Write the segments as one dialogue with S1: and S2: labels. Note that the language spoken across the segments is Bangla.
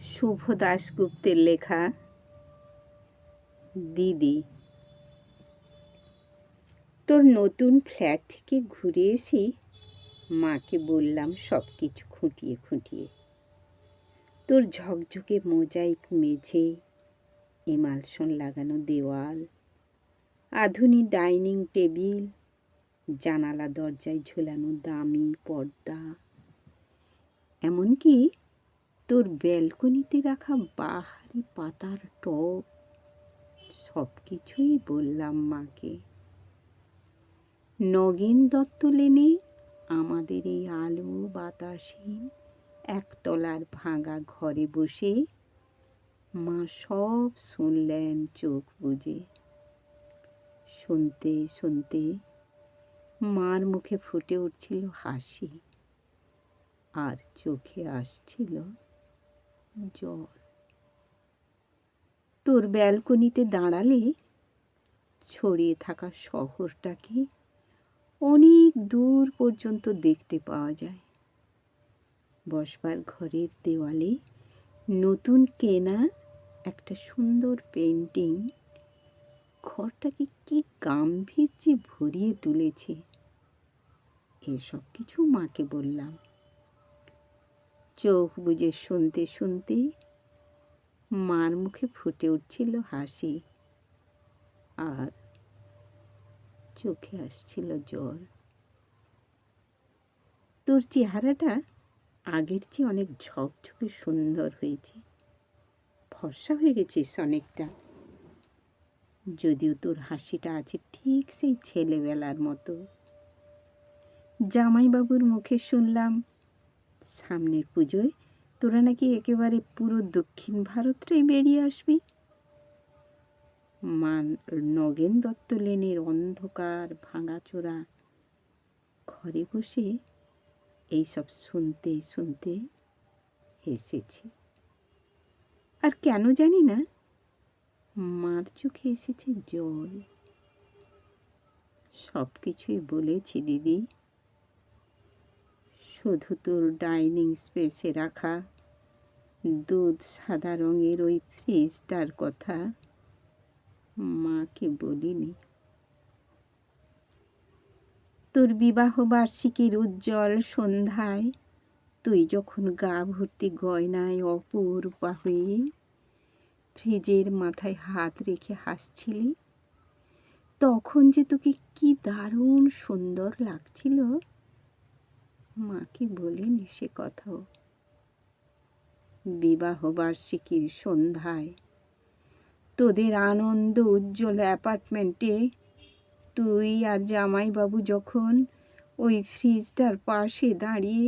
S1: শুভ দাশগুপ্তের লেখা দিদি। তোর নতুন ফ্ল্যাট থেকে ঘুরে এসে মাকে বললাম সব কিছু খুঁটিয়ে খুঁটিয়ে। তোর ঝকঝকে মোজাইক মেঝে, এমালশন লাগানো দেওয়াল, আধুনিক ডাইনিং টেবিল, জানালা দরজায় ঝোলানো দামি পর্দা, এমনকি তোর ব্যালকনিতে রাখা বাহারি পাতার টব, সব কিছুই বললাম মাকে। নগেন দত্ত লেনে আমাদের এই আলো বাতাসহীন একতলার ভাঙা ঘরে বসে মা সব শুনলেন চোখ বুজে। শুনতে শুনতে মার মুখে ফুটে উঠছিল হাসি, আর চোখে আসছিল জল। তোর ব্যালকনিতে দাঁড়ালে ছড়িয়ে থাকা শহরটাকে অনেক দূর পর্যন্ত দেখতে পাওয়া যায়। বসবার ঘরের দেওয়ালে নতুন কেনা একটা সুন্দর পেন্টিং ঘরটাকে কি গাম্ভীর্যে ভরিয়ে তুলেছে। এসব কিছু মাকে বললাম। চোখ বুজে শুনতে শুনতে মার মুখে ফুটে উঠছিল হাসি, আর চোখে আসছিল জল। তোর চেহারাটা আগের চেয়ে অনেক ঝকঝকে সুন্দর হয়েছে, ফর্সা হয়ে গেছিস অনেকটা। যদিও তোর হাসিটা আছে ঠিক সেই ছেলেবেলার মতো। জামাইবাবুর মুখে শুনলাম সামনের পুজোয় তোরা নাকি একেবারে পুরো দক্ষিণ ভারতটাই বেরিয়ে আসবি। নগেন দত্ত লেনের অন্ধকার ভাঙাচোরা ঘরে বসে এইসব শুনতে শুনতে হেসেছি। আর কেন জানি না মার চোখে এসেছে জল। সব কিছুই বলেছি দিদি, শুধু তোর ডাইনিং স্পেসে রাখা দুধ সাদা রঙের ওই ফ্রিজটার কথা মাকে বলিনি। তোর বিবাহ বার্ষিকীর উজ্জ্বল সন্ধ্যায় তুই যখন গা ভর্তি গয়নায় অপূর্বা হয়ে ফ্রিজের মাথায় হাত রেখে হাসছিলি, তখন যে তোকে কি দারুণ সুন্দর লাগছিল, মাকে বলিনি সে কথাও। বিবাহ বার্ষিকীর সন্ধ্যায় তোদের আনন্দ উজ্জ্বল অ্যাপার্টমেন্টে তুই আর জামাইবাবু যখন ওই ফ্রিজটার পাশে দাঁড়িয়ে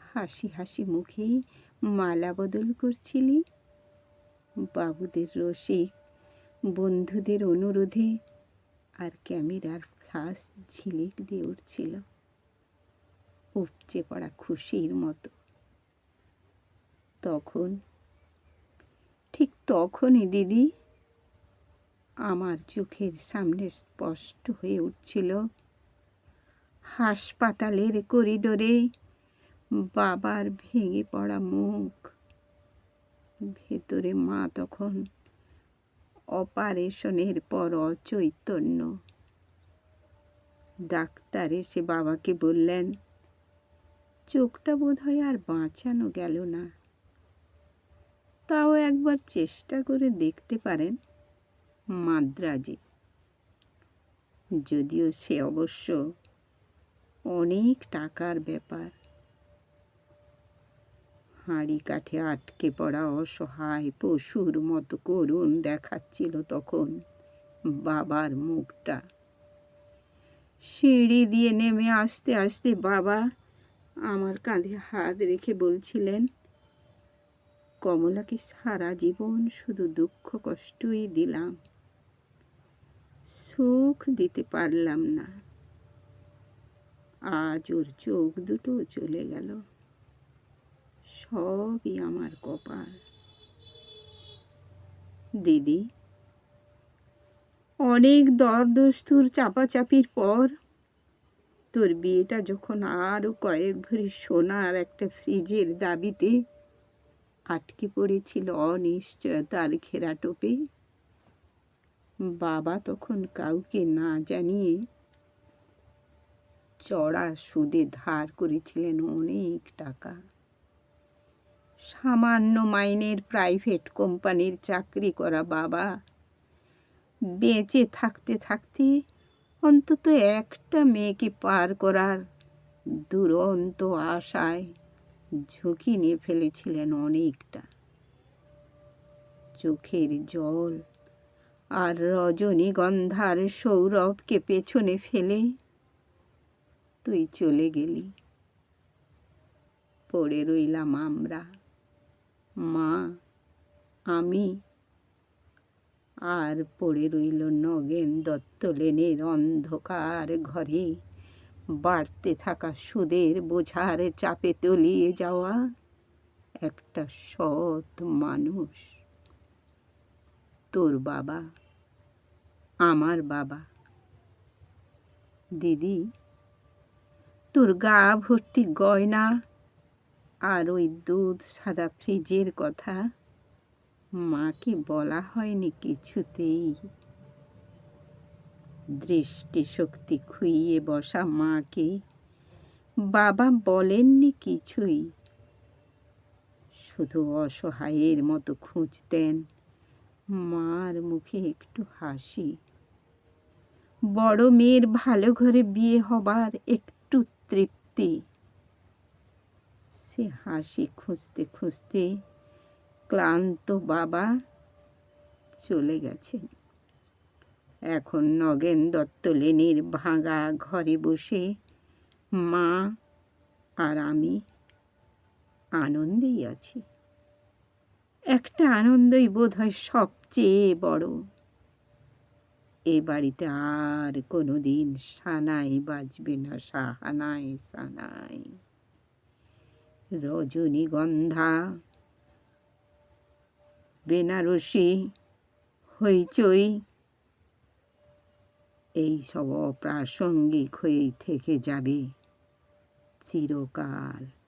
S1: হাসি হাসি মুখে মালা বদল করছিলি, বাবুদের রসিক বন্ধুদের অনুরোধে আর ক্যামেরার ফ্ল্যাশ ঝিলিক দিয়ে উঠছিল উপচে পড়া খুশির মতো। তখন, ঠিক তখনই দিদি আমার চোখের সামনে স্পষ্ট হয়ে উঠছিল হাসপাতালের করিডোরে বাবার ভেঙে পড়া মুখ। ভেতরে মা তখন অপারেশনের পর অচৈতন্য। ডাক্তার এসে বাবাকে বললেন চোখটা বোধহয় আর বাঁচানো গেল না, তাও একবার চেষ্টা করে দেখতে পারেন মাদ্রাজে। যদিও সে অবশ্য অনেক টাকার ব্যাপার। হাঁড়ি কাঠে আটকে পড়া অসহায় পশুর মতো করুণ দেখাচ্ছিল তখন বাবার মুখটা। সিঁড়ি দিয়ে নেমে আসতে আসতে বাবা আমার কাঁধে হাত রেখে বলছিলেন, কমলাকে সারা জীবন শুধু দুঃখ কষ্টই দিলাম, সুখ দিতে পারলাম না। আজ ওর চোখ দুটো চলে গেল, সবই আমার কপাল। দিদি, অনেক দরদস্তুর চাপাচাপির পর তোর বিয়েটা যখন আরও কয়েক ভরি সোনার একটা ফ্রিজের দাবিতে আটকে পড়েছিল অনিশ্চয়তার ঘেরাটোপে। বাবা তখন কাউকে না জানিয়ে চড়া সুদে ধার করেছিলেন অনেক টাকা। সামান্য মাইনের প্রাইভেট কোম্পানির চাকরি করা বাবা বেঁচে থাকতে থাকতে অন্তত একটা মেয়েকে পার করার দুরন্ত আশায় ঝুঁকি নিয়ে ফেলেছিলেন অনেকটা। চোখের জল আর রজনীগন্ধার সৌরভকে পেছনে ফেলে তুই চলে গেলি। পড়ে রইলাম আমরা, মা, আমি, আর পড়ে রইল নগেন দত্ত লেনের অন্ধকার ঘরে বাড়তে থাকা সুদের বোঝার চাপে তলিয়ে যাওয়া একটা সৎ মানুষ। তোর বাবা, আমার বাবা। দিদি, তোর গা ভর্তি গয়না আর ওই দুধ সাদা ফ্রিজের কথা মাকে বলা হয়নি কিছুতেই। দৃষ্টিশক্তি খুইয়ে বসা মাকে বাবা বলেননি কিছুই। শুধু অসহায়ের মতো খুঁজতেন মার মুখে একটু হাসি, বড় মেয়ের ভালো ঘরে বিয়ে হবার একটু তৃপ্তি। সে হাসি খুঁজতে খুঁজতে ক্লান্ত বাবা চলে গেছেন। এখন নগেন দত্ত লেনের ভাঙা ঘরে বসে মা আর আমি আনন্দেই আছি। একটা আনন্দই বোধহয় সবচেয়ে বড়। এ বাড়িতে আর কোনো দিন সানাই বাজবে না, সাহানাই সানাই। রজনীগন্ধা, বেনারসি, হইচই এই সব অপ্রাসঙ্গিক হয়েই থেকে যাবে চিরকাল।